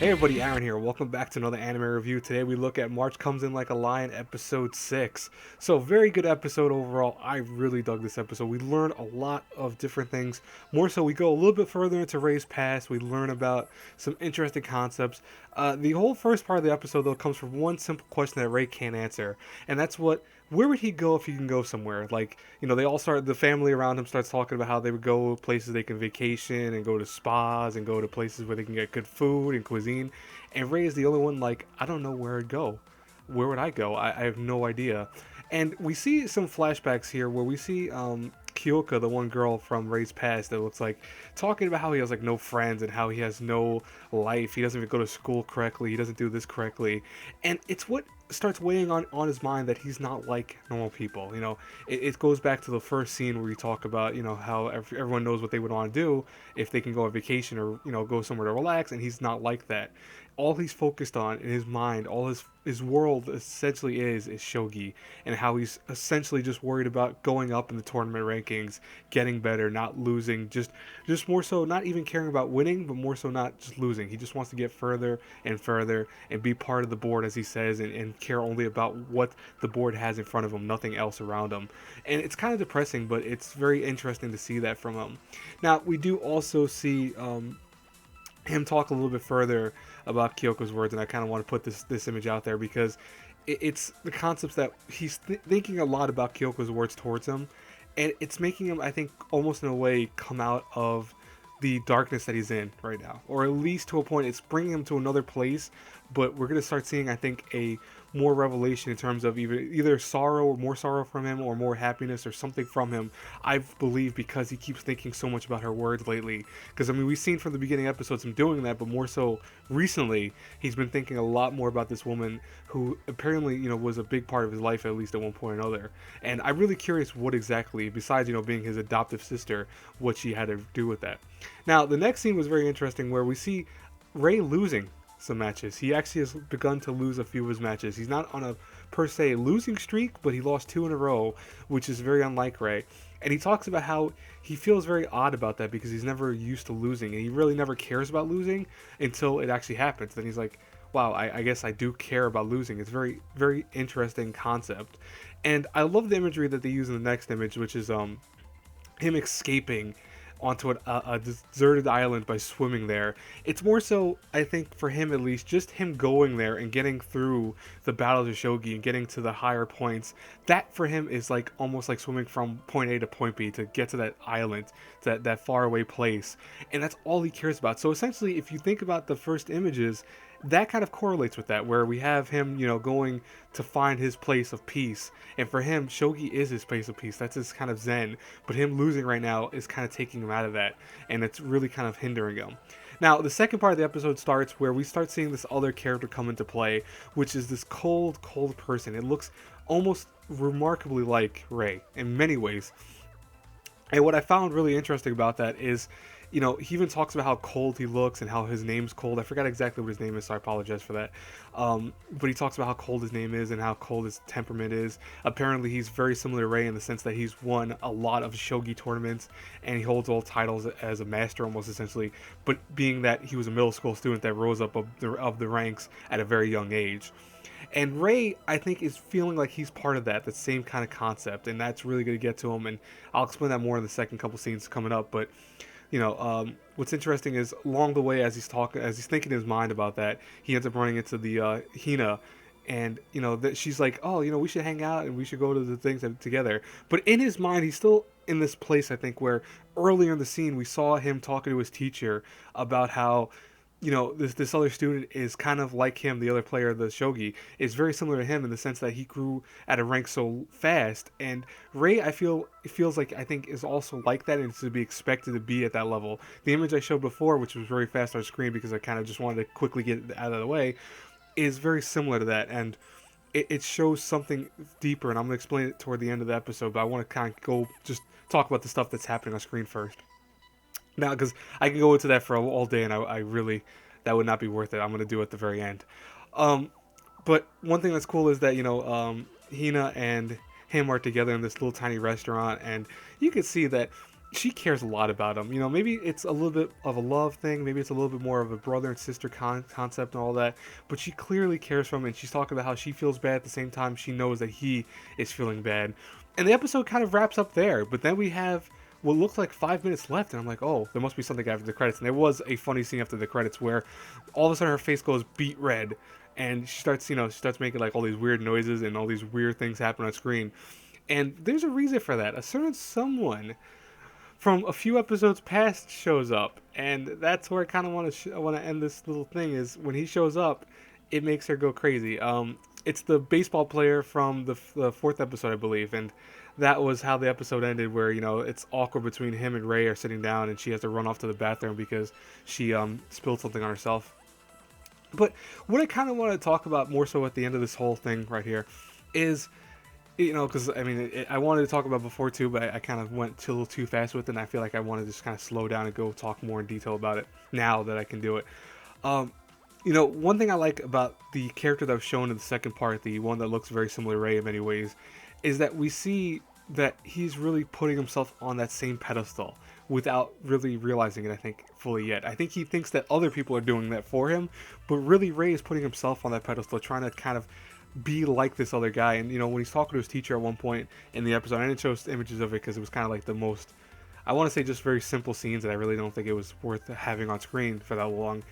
Hey everybody, Aaron here. Welcome back to another anime review. Today we look at March Comes In Like a Lion, episode 6. So, very good episode overall. I really dug this episode. We learn a lot of different things. More so, we go a little bit further into Ray's past. We learn about some interesting concepts. The whole first part of the episode, though, comes from one simple question that Ray can't answer. And that's where would he go if he can go somewhere? Like, they all start, the family around him starts talking about how they would go places they can vacation and go to spas and go to places where they can get good food and cuisine. And Ray is the only one, like, I don't know where I'd go. Where would I go? I have no idea. And we see some flashbacks here where we see Kyoka, the one girl from Ray's past that looks like, talking about how he has like no friends and how he has no life. He doesn't even go to school correctly. He doesn't do this correctly. And it's what starts weighing on his mind that he's not like normal people. It goes back to the first scene where you talk about, how everyone knows what they would want to do if they can go on vacation or, go somewhere to relax, and he's not like that. All he's focused on in his mind, all his world essentially is shogi, and how he's essentially just worried about going up in the tournament rankings, getting better, not losing, just more so not even caring about winning, but more so not just losing. He just wants to get further and further and be part of the board, as he says, and care only about what the board has in front of him, nothing else around him. And it's kind of depressing, but it's very interesting to see that from him. Now, we do also see him talk a little bit further about Kyoko's words, and I kind of want to put this image out there because it's the concepts that he's thinking a lot about Kyoko's words towards him, and it's making him, I think, almost in a way come out of the darkness that he's in right now, or at least to a point. It's bringing him to another place, but we're gonna start seeing, I think, a more revelation in terms of either sorrow, or more sorrow from him, or more happiness, or something from him. I believe because he keeps thinking so much about her words lately. Because we've seen from the beginning episodes him doing that, but more so recently, he's been thinking a lot more about this woman who apparently, was a big part of his life, at least at one point or another. And I'm really curious what exactly, besides being his adoptive sister, what she had to do with that. Now, the next scene was very interesting, where we see Ray losing some matches. He actually has begun to lose a few of his matches. He's not on a per se losing streak, but he lost 2 in a row, which is very unlike Ray. And he talks about how he feels very odd about that because he's never used to losing, and he really never cares about losing until it actually happens. Then he's like, wow, I guess I do care about losing. It's very, very interesting concept. And I love the imagery that they use in the next image, which is him escaping onto a deserted island by swimming there. It's more so, I think, for him at least, just him going there and getting through the battles of shogi and getting to the higher points. That for him is like almost like swimming from point A to point B to get to that island, that faraway place, and that's all he cares about. So essentially, if you think about the first images, that kind of correlates with that, where we have him, going to find his place of peace. And for him, shogi is his place of peace. That's his kind of zen. But him losing right now is kind of taking him out of that, and it's really kind of hindering him. Now, the second part of the episode starts where we start seeing this other character come into play, which is this cold, cold person. It looks almost remarkably like Ray in many ways. And what I found really interesting about that is, he even talks about how cold he looks and how his name's cold. I forgot exactly what his name is, so I apologize for that. But he talks about how cold his name is and how cold his temperament is. Apparently, he's very similar to Ray in the sense that he's won a lot of shogi tournaments and he holds all titles as a master, almost essentially. But being that he was a middle school student that rose up of the ranks at a very young age. And Ray, I think, is feeling like he's part of that same kind of concept, and that's really going to get to him. And I'll explain that more in the second couple scenes coming up. But what's interesting is along the way, as he's thinking in his mind about that, he ends up running into the Hina, and that she's like, oh, we should hang out and we should go to the things together. But in his mind, he's still in this place, I think, where earlier in the scene we saw him talking to his teacher about how this other student is kind of like him. The other player, the shogi, is very similar to him in the sense that he grew at a rank so fast. And Ray, I feel, feels like, I think, is also like that and is to be expected to be at that level. The image I showed before, which was very fast on screen because I kind of just wanted to quickly get it out of the way, is very similar to that. And it shows something deeper, and I'm going to explain it toward the end of the episode, but I want to kind of go just talk about the stuff that's happening on screen first. Now, because I can go into that for all day, and I really, that would not be worth it. I'm going to do it at the very end. But one thing that's cool is that, Hina and him are together in this little tiny restaurant, and you can see that she cares a lot about him. You know, maybe it's a little bit of a love thing, maybe it's a little bit more of a brother and sister concept and all that, but she clearly cares for him, and she's talking about how she feels bad at the same time she knows that he is feeling bad. And the episode kind of wraps up there, but then we have what looks like 5 minutes left, and I'm like, oh, there must be something after the credits. And there was a funny scene after the credits where all of a sudden her face goes beet red, and she starts, she starts making like all these weird noises and all these weird things happen on screen. And there's a reason for that. A certain someone from a few episodes past shows up, and that's where I kind of want to end this little thing. Is when he shows up, it makes her go crazy. It's the baseball player from the fourth episode, I believe, and that was how the episode ended. Where it's awkward between him and Ray are sitting down, and she has to run off to the bathroom because she spilled something on herself. But what I kind of want to talk about more so at the end of this whole thing right here is, because I mean, I wanted to talk about before too, but I kind of went a little too fast with it, and I feel like I want to just kind of slow down and go talk more in detail about it now that I can do it. One thing I like about the character that was shown in the second part, the one that looks very similar to Ray in many ways, is that we see that he's really putting himself on that same pedestal without really realizing it, I think, fully yet. I think he thinks that other people are doing that for him, but really Ray is putting himself on that pedestal, trying to kind of be like this other guy. And when he's talking to his teacher at one point in the episode, I didn't show images of it because it was kind of like the most, I want to say, just very simple scenes that I really don't think it was worth having on screen for that long.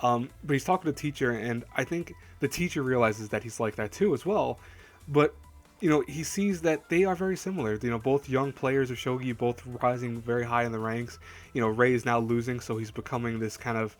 But he's talking to the teacher, and I think the teacher realizes that he's like that too as well. But he sees that they are very similar. Both young players of shogi, both rising very high in the ranks. Ray is now losing, so he's becoming this kind of,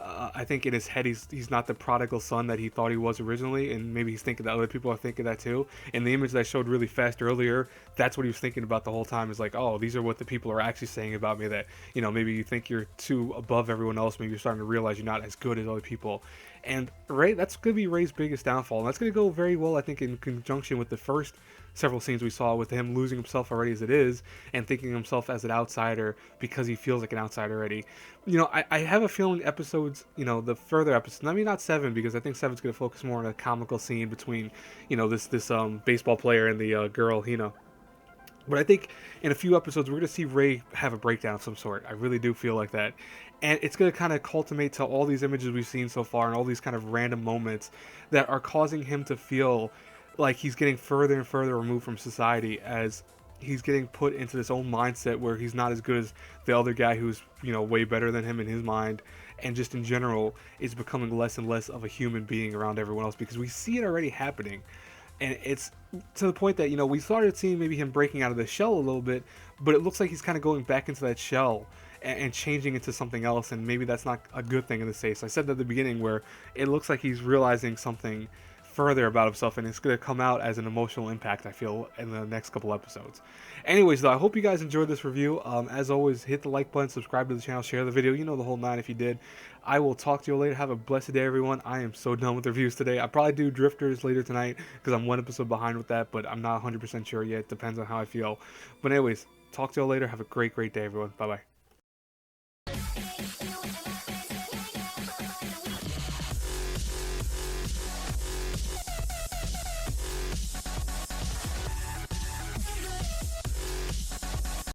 I think in his head he's not the prodigal son that he thought he was originally, and maybe he's thinking that other people are thinking that too. And the image that I showed really fast earlier, that's what he was thinking about the whole time, is like, oh, these are what the people are actually saying about me, that maybe you think you're too above everyone else, maybe you're starting to realize you're not as good as other people. And Ray, that's going to be Ray's biggest downfall, and that's going to go very well, I think, in conjunction with the first several scenes we saw with him losing himself already as it is, and thinking of himself as an outsider because he feels like an outsider already. I have a feeling episodes, the further episodes, I mean, not 7, because I think 7's going to focus more on a comical scene between, this baseball player and the girl, But I think in a few episodes, we're going to see Ray have a breakdown of some sort. I really do feel like that. And it's going to kind of culminate to all these images we've seen so far and all these kind of random moments that are causing him to feel like he's getting further and further removed from society, as he's getting put into this own mindset where he's not as good as the other guy who's, way better than him in his mind. And just in general, is becoming less and less of a human being around everyone else, because we see it already happening. And it's to the point that, we started seeing maybe him breaking out of the shell a little bit, but it looks like he's kind of going back into that shell and changing into something else, and maybe that's not a good thing in this case. I said that at the beginning, where it looks like he's realizing something further about himself, and it's going to come out as an emotional impact, I feel, in the next couple episodes. Anyways, though, I hope you guys enjoyed this review. As always, hit the like button, subscribe to the channel, share the video, the whole nine if you did. I will talk to you later. Have a blessed day, everyone. I am so done with reviews today. I'll probably do Drifters later tonight because I'm one episode behind with that, but I'm not 100% sure yet. Depends on how I feel. But anyways, talk to you all later. Have a great day, everyone. Bye-bye.